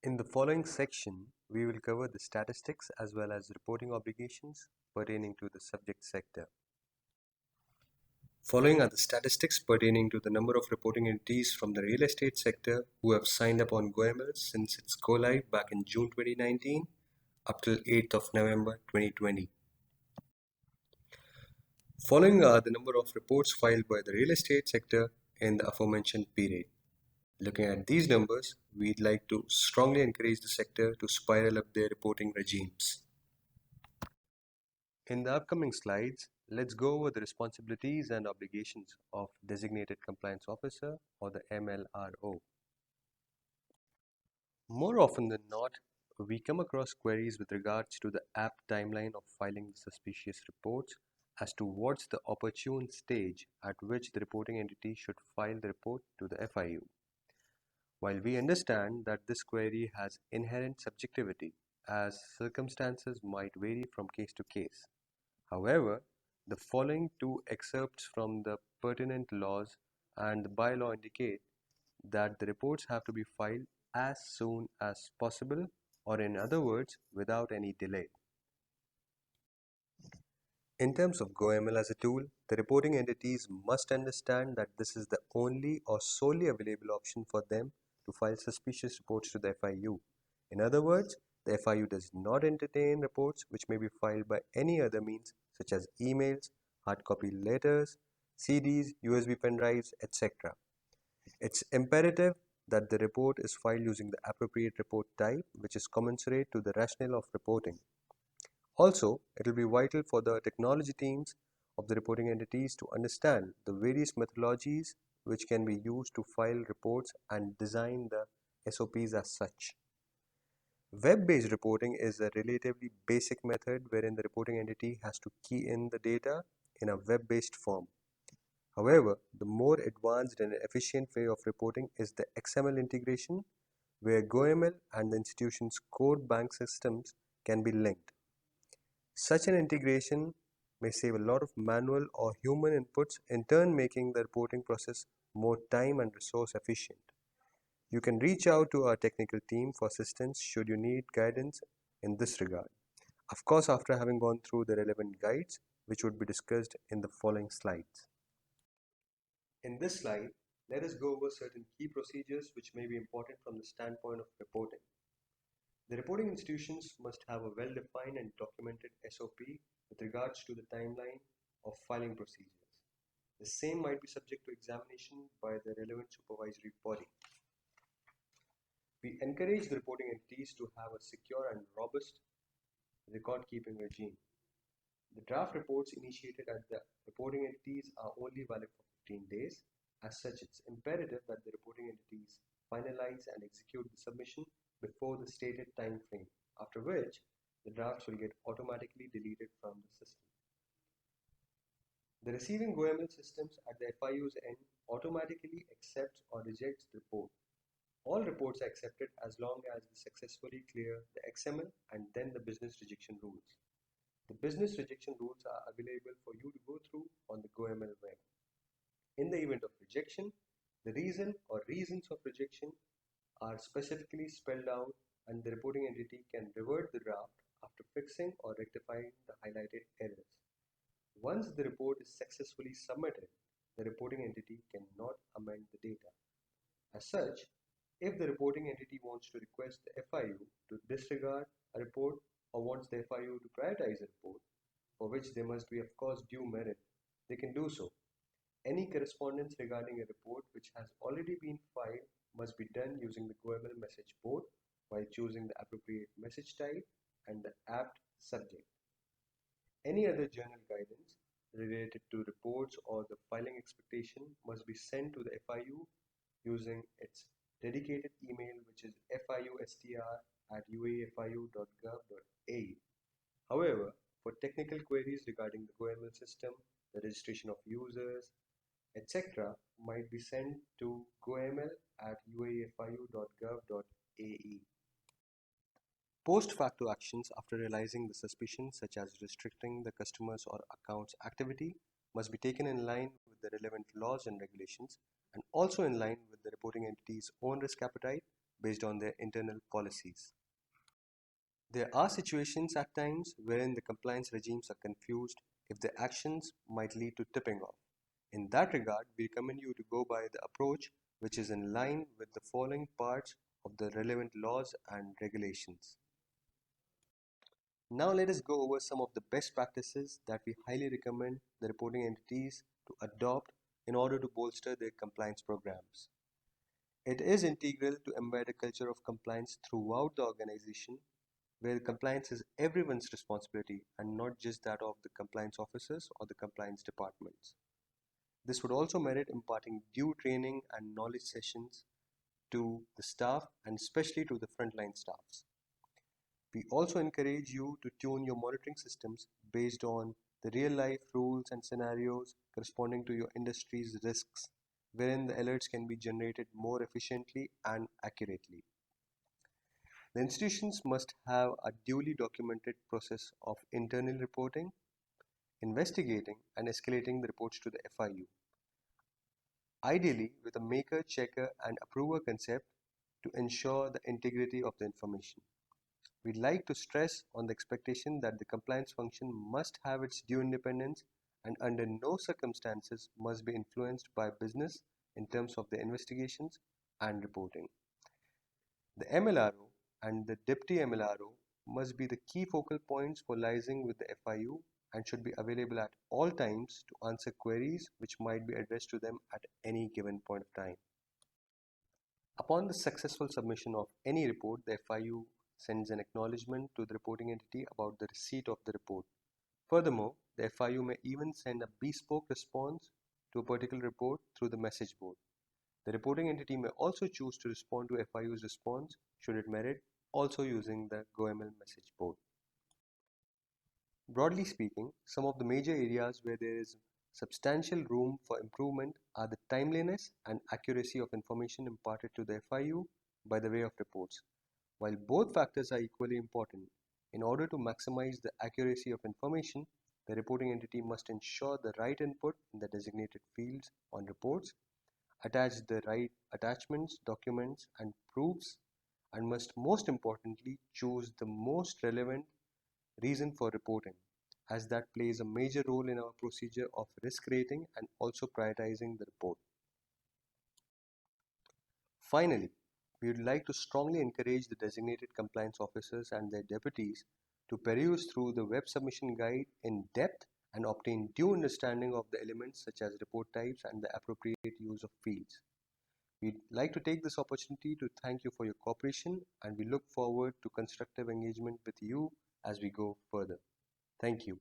In the following section, we will cover the statistics as well as reporting obligations pertaining to the subject sector. Following are the statistics pertaining to the number of reporting entities from the real estate sector who have signed up on GoML since its go-live back in June 2019 up till 8th of November 2020. Following are the number of reports filed by the real estate sector in the aforementioned period. Looking at these numbers, we'd like to strongly encourage the sector to spiral up their reporting regimes. In the upcoming slides, let's go over the responsibilities and obligations of Designated Compliance Officer or the MLRO. More often than not, we come across queries with regards to the apt timeline of filing the suspicious reports as to what's the opportune stage at which the reporting entity should file the report to the FIU. While we understand that this query has inherent subjectivity, as circumstances might vary from case to case. However, the following two excerpts from the pertinent laws and the bylaw indicate that the reports have to be filed as soon as possible, or in other words, without any delay. In terms of GoML as a tool, the reporting entities must understand that this is the only or solely available option for them to file suspicious reports to the FIU. In other words, the FIU does not entertain reports which may be filed by any other means such as emails, hard copy letters, CDs, USB pen drives, etc. It's imperative that the report is filed using the appropriate report type which is commensurate to the rationale of reporting. Also, it will be vital for the technology teams of the reporting entities to understand the various methodologies which can be used to file reports and design the SOPs as such. Web-based reporting is a relatively basic method wherein the reporting entity has to key in the data in a web-based form. However, the more advanced and efficient way of reporting is the XML integration, where GoML and the institution's core bank systems can be linked. Such an integration may save a lot of manual or human inputs, in turn making the reporting process more time and resource efficient. You can reach out to our technical team for assistance should you need guidance in this regard. Of course, after having gone through the relevant guides, which would be discussed in the following slides. In this slide, let us go over certain key procedures which may be important from the standpoint of reporting. The reporting institutions must have a well-defined and documented SOP with regards to the timeline of filing procedures. The same might be subject to examination by the relevant supervisory body. We encourage the reporting entities to have a secure and robust record-keeping regime. The draft reports initiated at the reporting entities are only valid for 15 days. As such, it's imperative that the reporting entities finalize and execute the submission before the stated time frame, after which the drafts will get automatically deleted from the system. The receiving GoML systems at the FIU's end automatically accepts or rejects the report. All reports are accepted as long as they successfully clear the XML and then the business rejection rules. The business rejection rules are available for you to go through on the GoML web. In the event of rejection, the reason or reasons of rejection are specifically spelled out and the reporting entity can revert the draft after fixing or rectifying the highlighted errors. Once the report is successfully submitted, the reporting entity cannot amend the data. As such, if the reporting entity wants to request the FIU to disregard a report or wants the FIU to prioritize a report, for which there must be of course due merit, they can do so. Any correspondence regarding a report which has already been filed must be done using the GoML message board while choosing the appropriate message type and the apt subject. Any other journal guidance related to reports or the filing expectation must be sent to the FIU using its dedicated email, which is fiustr@uaefiu.gov.au. However, for technical queries regarding the GoML system, the registration of users, etc., might be sent to goml@uaefiu.gov.ae. Post facto actions after realizing the suspicion, such as restricting the customer's or account's activity, must be taken in line with the relevant laws and regulations and also in line with the reporting entity's own risk appetite based on their internal policies. There are situations at times wherein the compliance regimes are confused if their actions might lead to tipping off. In that regard, we recommend you to go by the approach which is in line with the following parts of the relevant laws and regulations. Now let us go over some of the best practices that we highly recommend the reporting entities to adopt in order to bolster their compliance programs. It is integral to embed a culture of compliance throughout the organization, where compliance is everyone's responsibility and not just that of the compliance officers or the compliance departments. This would also merit imparting due training and knowledge sessions to the staff and especially to the frontline staffs. We also encourage you to tune your monitoring systems based on the real-life rules and scenarios corresponding to your industry's risks, wherein the alerts can be generated more efficiently and accurately. The institutions must have a duly documented process of internal reporting, investigating and escalating the reports to the FIU, ideally with a maker, checker and approver concept to ensure the integrity of the information. We'd like to stress on the expectation that the compliance function must have its due independence and under no circumstances must be influenced by business in terms of the investigations and reporting. The MLRO and the Deputy MLRO must be the key focal points for liaising with the FIU and should be available at all times to answer queries which might be addressed to them at any given point of time. Upon the successful submission of any report, the FIU sends an acknowledgement to the reporting entity about the receipt of the report. Furthermore, the FIU may even send a bespoke response to a particular report through the message board. The reporting entity may also choose to respond to FIU's response, should it merit, also using the GoML message board. Broadly speaking, some of the major areas where there is substantial room for improvement are the timeliness and accuracy of information imparted to the FIU by the way of reports. While both factors are equally important, in order to maximize the accuracy of information, the reporting entity must ensure the right input in the designated fields on reports, attach the right attachments, documents, and proofs, and must most importantly choose the most relevant reason for reporting, as that plays a major role in our procedure of risk rating and also prioritizing the report. Finally, we would like to strongly encourage the designated compliance officers and their deputies to peruse through the web submission guide in depth and obtain due understanding of the elements such as report types and the appropriate use of fields. We'd like to take this opportunity to thank you for your cooperation, and we look forward to constructive engagement with you as we go further. Thank you.